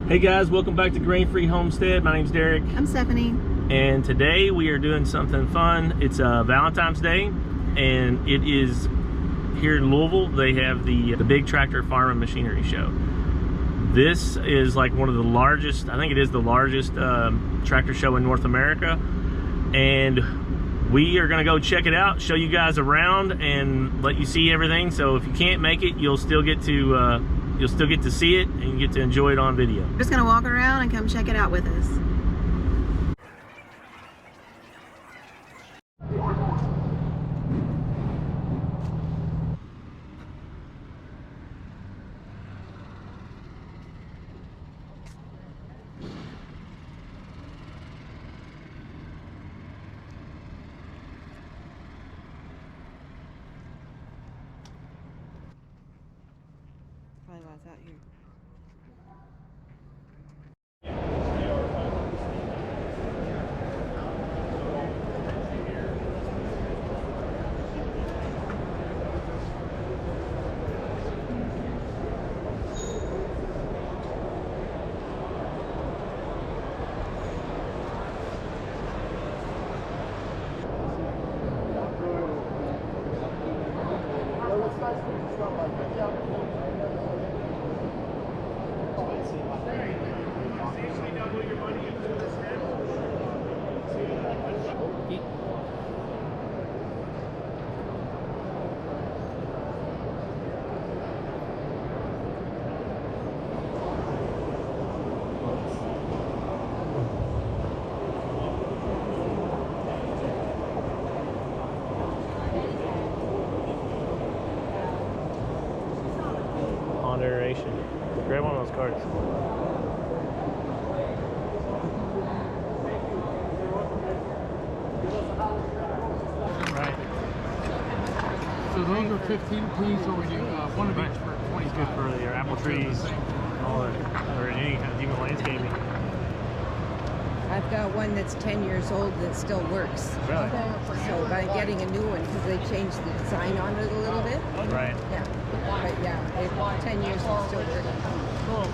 Hey guys, welcome back to Grain Free Homestead. My name's Derek. I'm Stephanie. And today we are doing something fun. It's Valentine's Day, and it is here in Louisville. They have the Big Tractor Farm and Machinery Show. This is like one of the largest, I think it is the largest tractor show in North America. And we are gonna go check it out, show you guys around, and let you see everything. So if you can't make it, you'll still get to see it and get to enjoy it on video. We're just gonna walk around and come check it out with us. Probably why it's out here. Aeration. Grab one of those cards. Right. So those are 15 please, or we do one of each for 20. Good for your apple trees, all that, or any kind of even landscaping. I've got one that's 10 years old that still works. Really? So by getting a new one, because they changed the design on it a little bit. Right. Yeah. But yeah, it's 10 years and still working. Cool.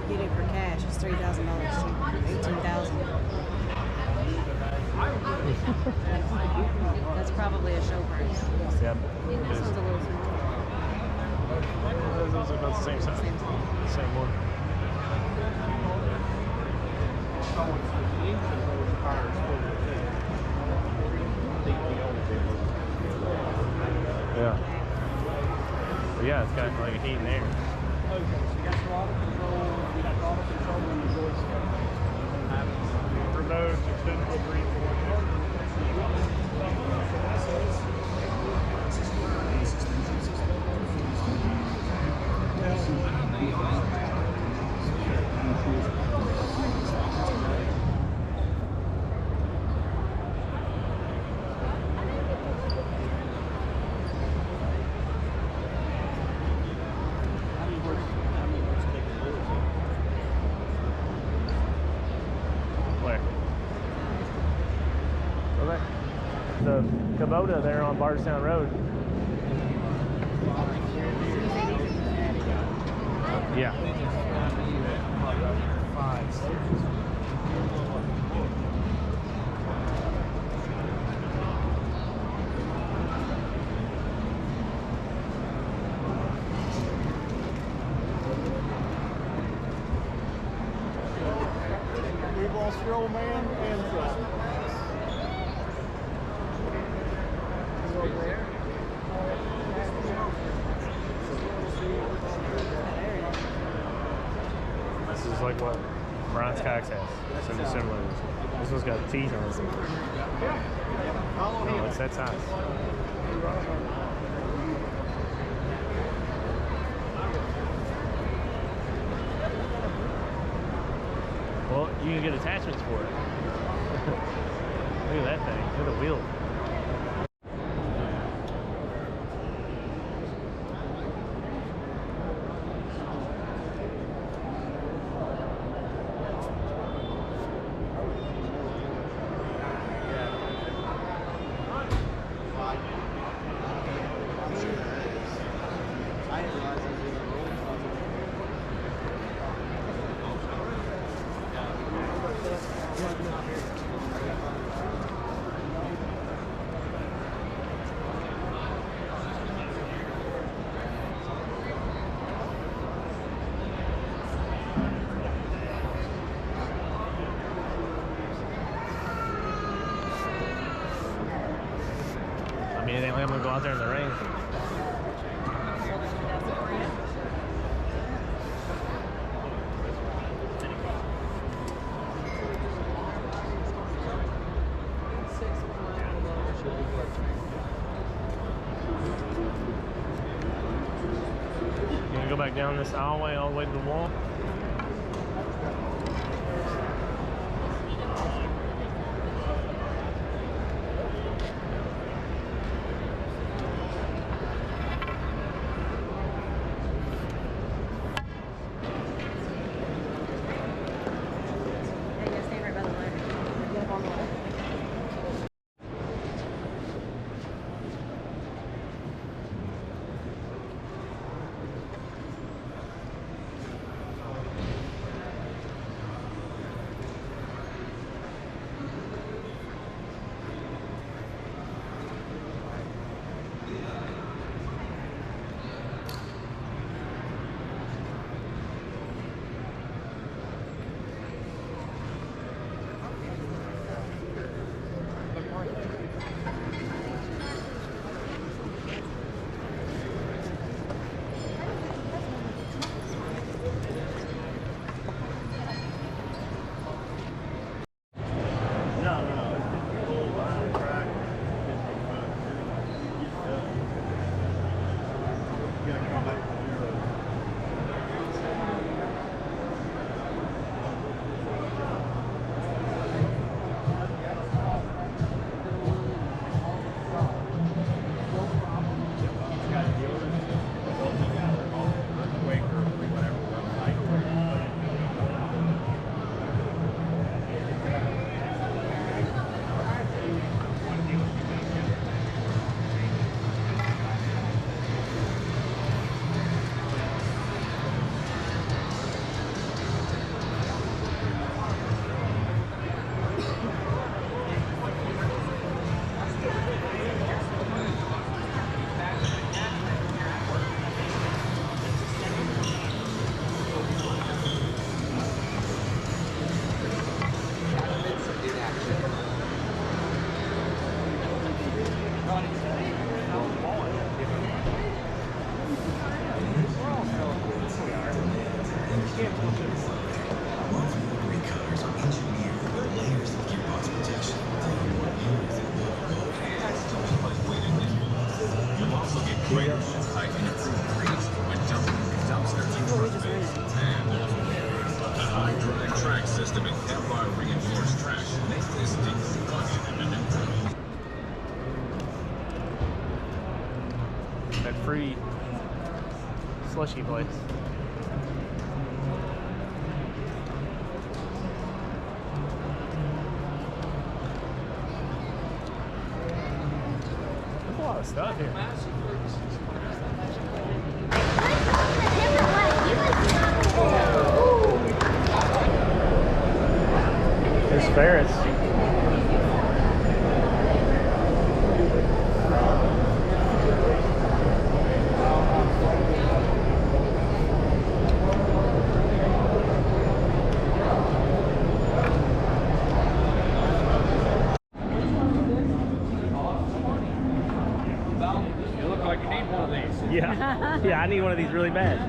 Get it for cash. It's $3,000 cheap. $18,000. That's probably a show price. Yep. This one's a little small. Those are about the same size. Same one. Yeah. But yeah, it's got like a heat and air. Okay, so you got throttle control, you got throttle control on the joystick. Remote, extendable green The Kubota there on Bardstown Road. Yeah. Lost your old man and This is like what bronze cox has. Something similar. This one's got teeth on it. Oh, it's that size. Well, you can get attachments for it. Look at that thing. Look at the wheel. I mean, I'm gonna go out there in the rain. You gonna go back down this aisleway all the way to the wall? Yeah, you stay right by the line. Get up on the line. Track system and Kevlar reinforced trash make this diesel That free slushy place. There's a lot of stuff here. There's ferrets. Yeah, I need one of these really bad.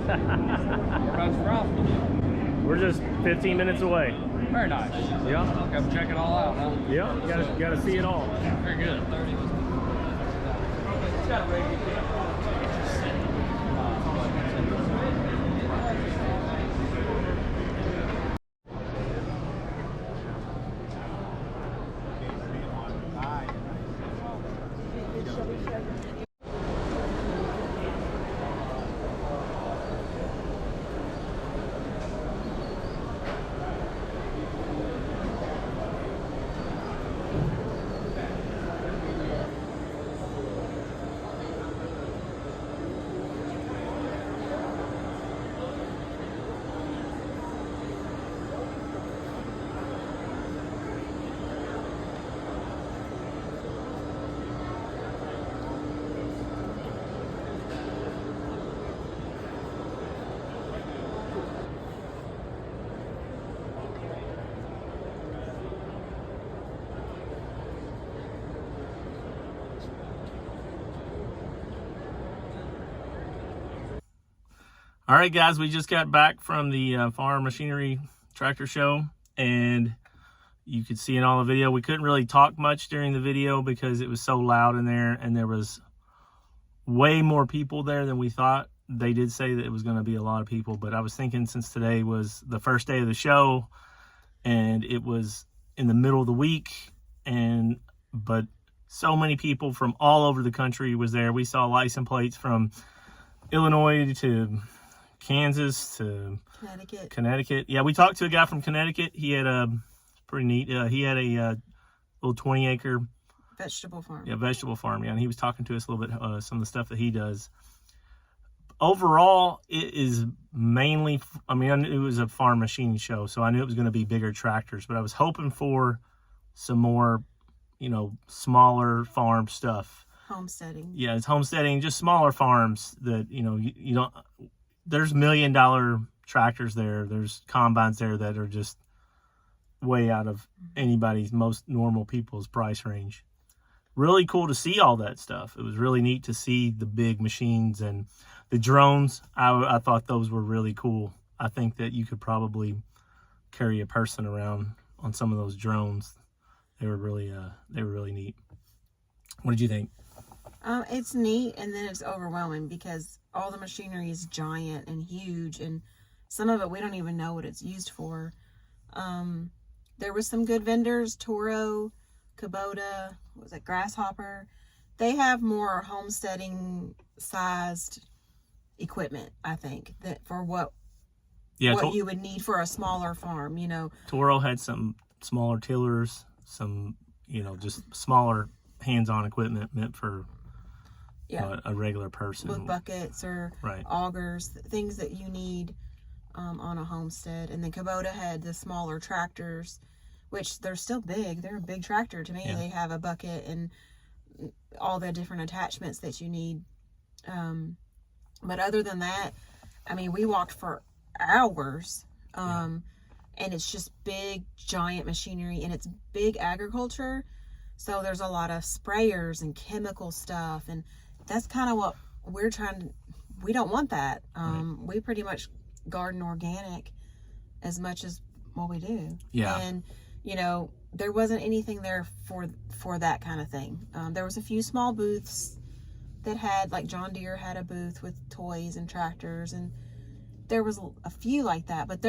Whereabouts from? We're just 15 minutes away. Very nice. Yeah. Come check it all out, huh? Yeah, gotta see it all. Very good. All right, guys, we just got back from the Farm Machinery Tractor Show, and you could see in all the video, we couldn't really talk much during the video because it was so loud in there, and there was way more people there than we thought. They did say that it was going to be a lot of people, but I was thinking since today was the first day of the show, and it was in the middle of the week, but so many people from all over the country was there. We saw license plates from Illinois to Kansas to Connecticut. Yeah, we talked to a guy from Connecticut. He had a pretty neat. He had a little 20-acre Vegetable farm. Yeah, vegetable farm. Yeah, and he was talking to us a little bit some of the stuff that he does. Overall, it is mainly. I mean, I knew it was a farm machine show, so I knew it was going to be bigger tractors. But I was hoping for some more, smaller farm stuff. Homesteading. Yeah, it's homesteading, just smaller farms that you don't. There's $1 million tractors there. There's combines there that are just way out of anybody's, most normal people's price range. Really cool to see all that stuff. It was really neat to see the big machines and the drones. I thought those were really cool. I think that you could probably carry a person around on some of those drones. They were really neat. What did you think? It's neat, and then it's overwhelming because all the machinery is giant and huge, and some of it we don't even know what it's used for. There was some good vendors, Toro, Kubota, Grasshopper. They have more homesteading sized equipment, I think, that for what you would need for a smaller farm, Toro had some smaller tillers, some, just smaller hands-on equipment meant for a regular person. With buckets or augers, things that you need on a homestead. And then Kubota had the smaller tractors, which they're still big. They're a big tractor to me. Yeah. They have a bucket and all the different attachments that you need. But other than that, I mean, we walked for hours. And it's just big, giant machinery, and it's big agriculture. So there's a lot of sprayers and chemical stuff, and that's kind of what we're trying to. We don't want that. We pretty much garden organic as much as what we do. Yeah. And there wasn't anything there for that kind of thing. There was a few small booths that had, like John Deere had a booth with toys and tractors, and there was a few like that. But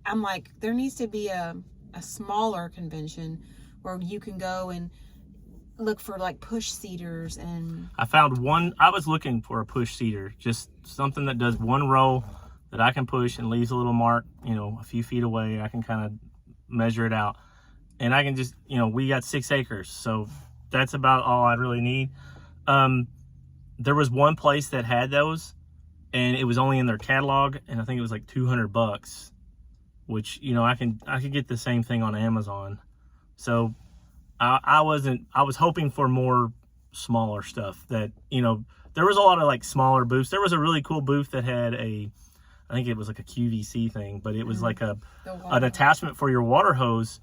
I'm like, there needs to be a smaller convention where you can go and look for like push seeders. And I found one. I was looking for a push seeder, just something that does one row that I can push and leaves a little mark, a few feet away. I can kind of measure it out, and I can just, we got 6 acres, so that's about all I really need. There was one place that had those, and it was only in their catalog, and I think it was like $200, which, I could get the same thing on Amazon. So I was hoping for more smaller stuff that, there was a lot of like smaller booths. There was a really cool booth that had I think it was like a QVC thing, but it was like an attachment for your water hose,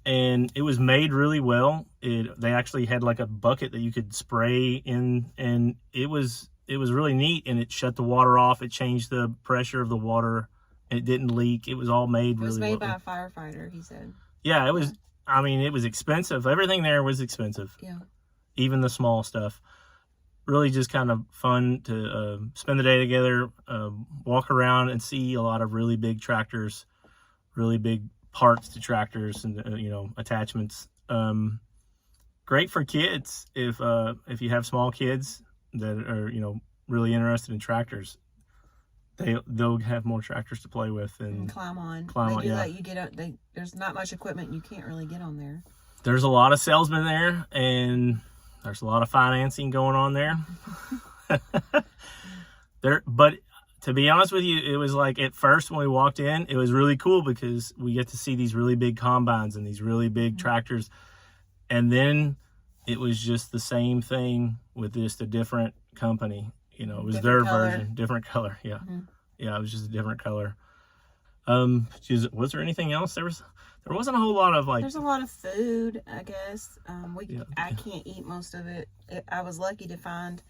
and it was made really well. They actually had like a bucket that you could spray in, and it was it was really neat, and it shut the water off. It changed the pressure of the water. It didn't leak. It was all made really well. It was made by a firefighter, he said. Yeah, it was. I mean, it was expensive. Everything there was expensive. Yeah. Even the small stuff. Really just kind of fun to spend the day together, walk around and see a lot of really big tractors, really big parts to tractors and, attachments. Great for kids if you have small kids that are, really interested in tractors. They'll have more tractors to play with and climb on. Yeah. Let you get up. There's not much equipment you can't really get on there. There's a lot of salesmen there, and there's a lot of financing going on there. But to be honest with you, it was like at first when we walked in, it was really cool because we get to see these really big combines and these really big tractors. And then it was just the same thing with just a different company. It was Different their color. version, different color. Yeah. Yeah, it was just a different color. Was there anything else? There wasn't a whole lot of There's a lot of food, I guess. I can't eat most of it. I was lucky to find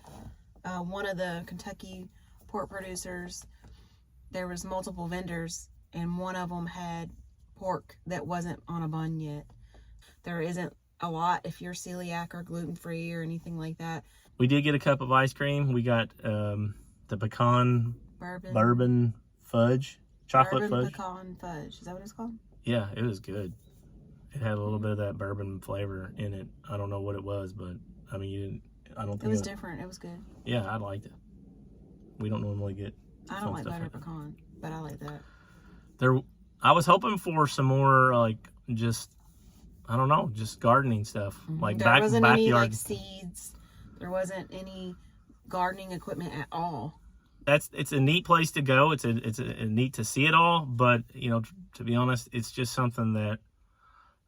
one of the Kentucky pork producers. There was multiple vendors, and one of them had pork that wasn't on a bun yet. There isn't a lot if you're celiac or gluten-free or anything like that. We did get a cup of ice cream. We got the pecan bourbon fudge, chocolate bourbon fudge. Pecan fudge. Is that what it's called? Yeah, it was good. It had a little bit of that bourbon flavor in it. I don't know what it was, but I mean, I don't think it was different. It was good. Yeah, I liked it. We don't normally get. I don't like butter pecan, but I like that. I was hoping for some more just gardening stuff, like there wasn't backyard. any like seeds. There wasn't any gardening equipment at all. It's a neat place to go. It's a neat to see it all, but to be honest, it's just something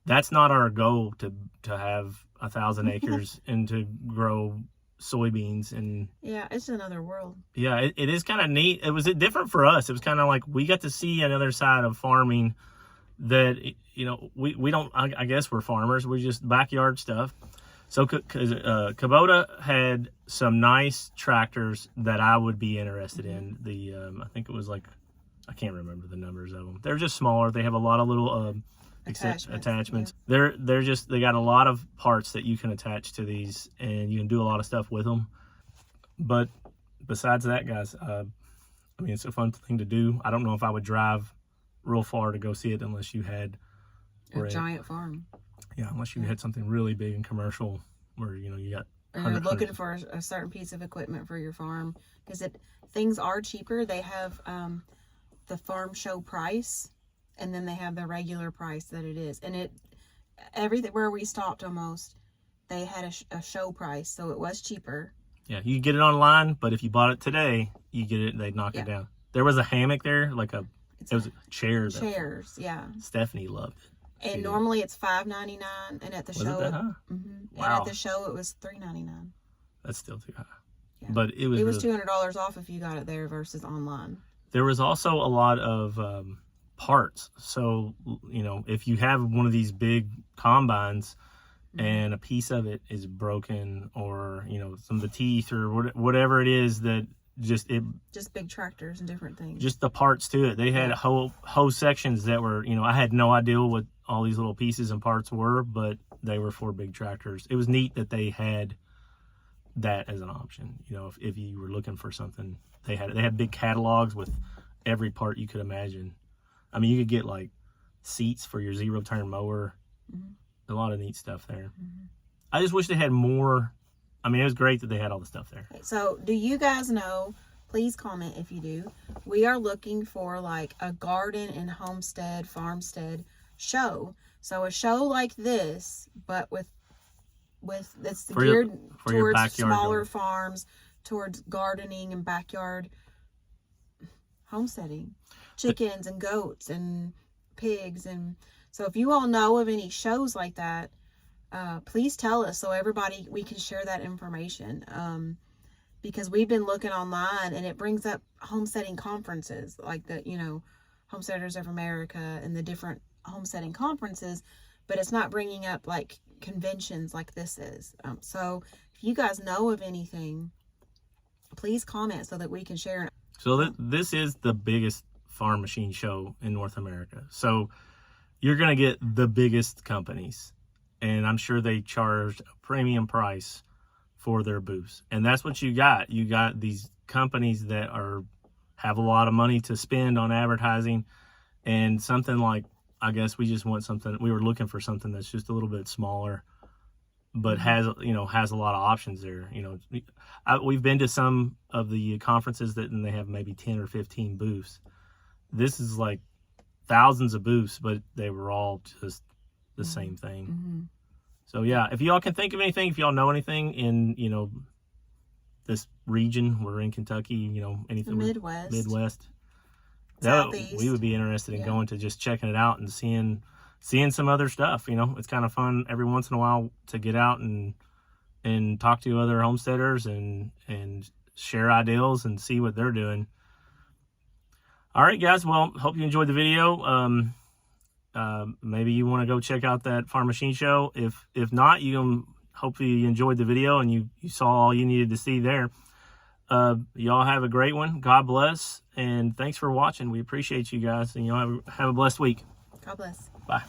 that's not our goal to have 1,000 acres and to grow soybeans and it's another world. It is kind of neat. It was different for us. It was kind of like we got to see another side of farming that we don't. I guess we're farmers. We're just backyard stuff. So Kubota had some nice tractors that I would be interested in. I think it was I can't remember the numbers of them. They're just smaller. They have a lot of little attachments. Yeah. They got a lot of parts that you can attach to these, and you can do a lot of stuff with them. But besides that, guys, it's a fun thing to do. I don't know if I would drive real far to go see it unless you had a giant farm. Yeah, unless you had something really big and commercial where, you got... Or you're looking for a certain piece of equipment for your farm. Because things are cheaper. They have the farm show price, and then they have the regular price that it is. And everything where we stopped almost, they had a show price, so it was cheaper. Yeah, you get it online, but if you bought it today, you get it, they'd knock it down. There was a hammock there, it was a chair. Chairs, yeah. Stephanie loved it. And normally it's $5.99, and at the show, Wow. And at the show it was $3.99. That's still too high. Yeah. But it was $200 off if you got it there versus online. There was also a lot of parts. So if you have one of these big combines and a piece of it is broken, or some of the teeth or whatever it is that just big tractors and different things. Just the parts to it. They had whole sections that were, I had no idea what all these little pieces and parts were, but they were for big tractors. It was neat that they had that as an option. If you were looking for something, they had big catalogs with every part you could imagine. I mean, you could get seats for your 0-turn mower. A lot of neat stuff there. I just wish they had more. I mean, it was great that they had all the stuff there. So, do you guys know, please comment if you do, we are looking for a garden and homestead, farmstead show. So, a show like this, but that's geared towards smaller farms, towards gardening and backyard homesteading. Chickens and goats and pigs. And so, if you all know of any shows like that, please tell us so we can share that information. Because we've been looking online and it brings up homesteading conferences like the, Homesteaders of America and the different homesteading conferences, but it's not bringing up conventions like this is. So if you guys know of anything, please comment so that we can share. So this is the biggest farm machine show in North America. So you're going to get the biggest companies, and I'm sure they charge a premium price for their booths. And that's what you got. You got these companies that have a lot of money to spend on advertising, and something like, I guess we were looking for something that's just a little bit smaller, but has a lot of options there. We've been to some of the conferences and they have maybe 10 or 15 booths. This is like thousands of booths, but they were all just the same thing. Mm-hmm. So yeah, if y'all can think of anything, if y'all know anything in, this region, we're in Kentucky, anything. The Midwest. Southeast. We would be interested in going to just checking it out and seeing some other stuff. It's kind of fun every once in a while to get out and talk to other homesteaders and share ideals and see what they're doing. All right, guys. Well, hope you enjoyed the video. Maybe you want to go check out that farm machine show. If not, hopefully you enjoyed the video and you saw all you needed to see there. Y'all have a great one. God bless, and thanks for watching. We appreciate you guys, and y'all have a blessed week. God bless. Bye.